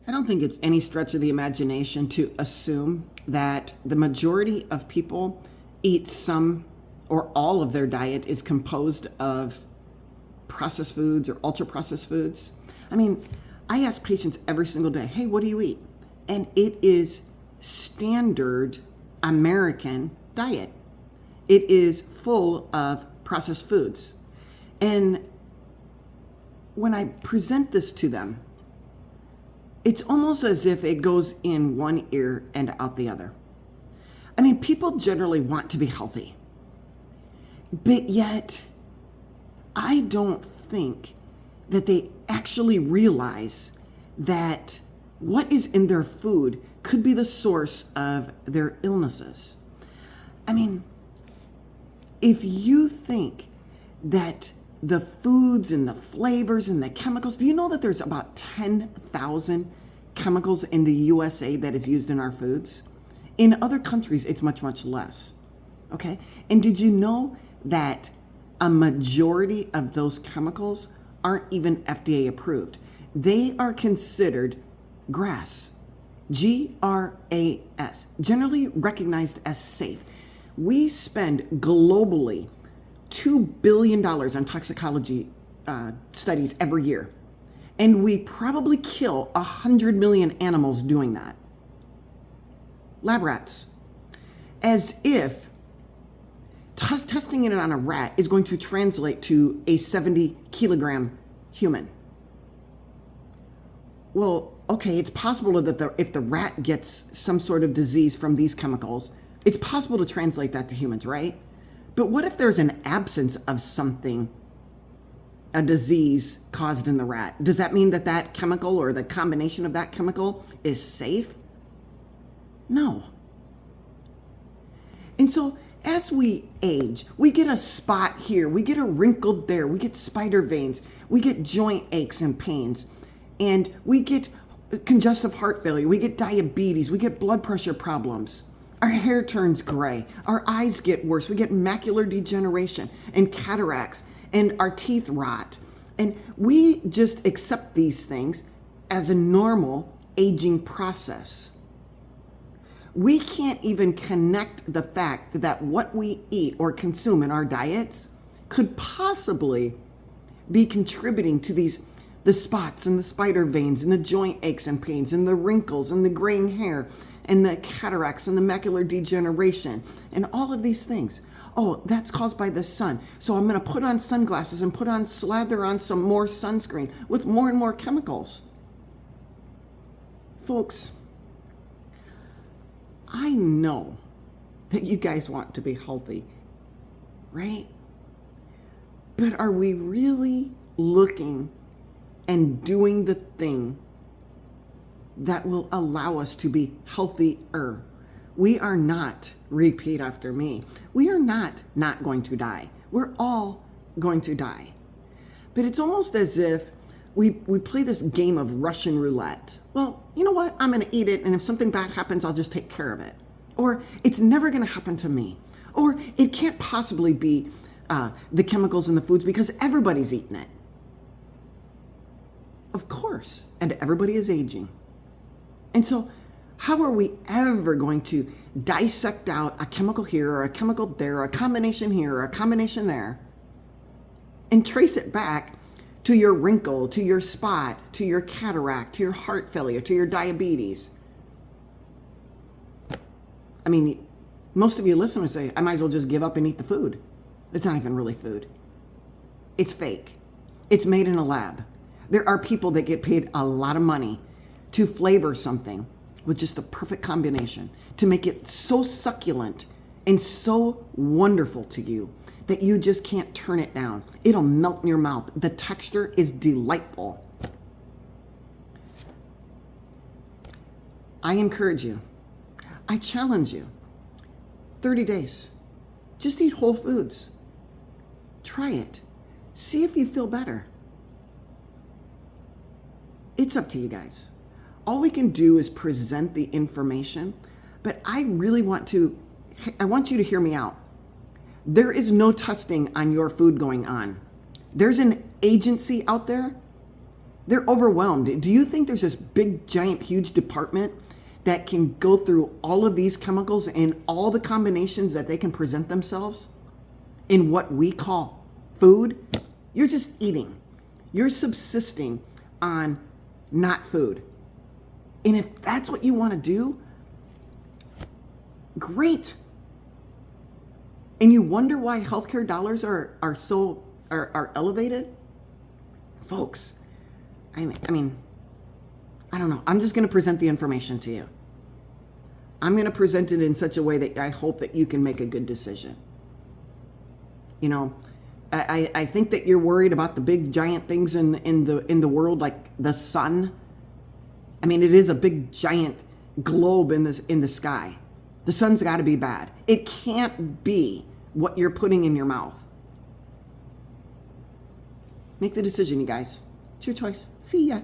I don't think it's any stretch of the imagination to assume that the majority of people eat some or all of their diet is composed of processed foods or ultra processed foods. I mean, I ask patients every single day, hey, what do you eat? And it is standard American diet. It is full of processed foods. And when I present this to them, it's almost as if it goes in one ear and out the other. I mean, people generally want to be healthy, but yet I don't think that they actually realize that what is in their food could be the source of their illnesses. I mean, if you think that the foods and the flavors and the chemicals, do you know that there's about 10,000 chemicals in the USA that is used in our foods? In other countries, it's much, much less. Okay? And did you know that a majority of those chemicals aren't even FDA approved? They are considered GRAS, GRAS, generally recognized as safe. We spend globally $2 billion on toxicology studies every year. And we probably kill 100 million animals doing that. Lab rats. As if testing it on a rat is going to translate to a 70 kilogram human. Well, okay, it's possible that if the rat gets some sort of disease from these chemicals, it's possible to translate that to humans, right? But what if there's an absence of something, a disease caused in the rat? Does that mean that that chemical or the combination of that chemical is safe? No. And so as we age, we get a spot here, we get a wrinkle there, we get spider veins, we get joint aches and pains, and we get congestive heart failure, we get diabetes, we get blood pressure problems. Our hair turns gray, our eyes get worse, we get macular degeneration and cataracts, and our teeth rot. And we just accept these things as a normal aging process. We can't even connect the fact that what we eat or consume in our diets could possibly be contributing to the spots and the spider veins and the joint aches and pains and the wrinkles and the graying hair and the cataracts and the macular degeneration and all of these things. Oh, that's caused by the sun. So I'm going to put on sunglasses and slather on some more sunscreen with more and more chemicals. Folks, I know that you guys want to be healthy, right? But are we really looking and doing the thing that will allow us to be healthier? We are not, repeat after me, we are not going to die. We're all going to die. But it's almost as if we play this game of Russian roulette. Well, you know what? I'm going to eat it, and if something bad happens, I'll just take care of it. Or it's never going to happen to me. Or it can't possibly be the chemicals in the foods because everybody's eating it. Of course, and everybody is aging. And so how are we ever going to dissect out a chemical here or a chemical there, or a combination here or a combination there, and trace it back to your wrinkle, to your spot, to your cataract, to your heart failure, to your diabetes? I mean, most of you listeners say, I might as well just give up and eat the food. It's not even really food. It's fake. It's made in a lab. There are people that get paid a lot of money to flavor something with just the perfect combination, to make it so succulent and so wonderful to you that you just can't turn it down. It'll melt in your mouth. The texture is delightful. I encourage you. I challenge you. 30 days. Just eat whole foods. Try it. See if you feel better. It's up to you guys. All we can do is present the information, but I want you to hear me out. There is no testing on your food going on. There's an agency out there They're overwhelmed. Do you think there's this big, giant, huge department that can go through all of these chemicals and all the combinations that they can present themselves in what we call food? You're just eating. You're subsisting on not food. And if that's what you want to do, great. And you wonder why healthcare dollars are elevated? Folks, I mean, I don't know. I'm just going to present the information to you. I'm going to present it in such a way that I hope that you can make a good decision. You know, I think that you're worried about the big giant things in the world, like the sun. I mean, it is a big giant globe in the sky. The sun's got to be bad. It can't be what you're putting in your mouth. Make the decision, you guys. It's your choice. See ya.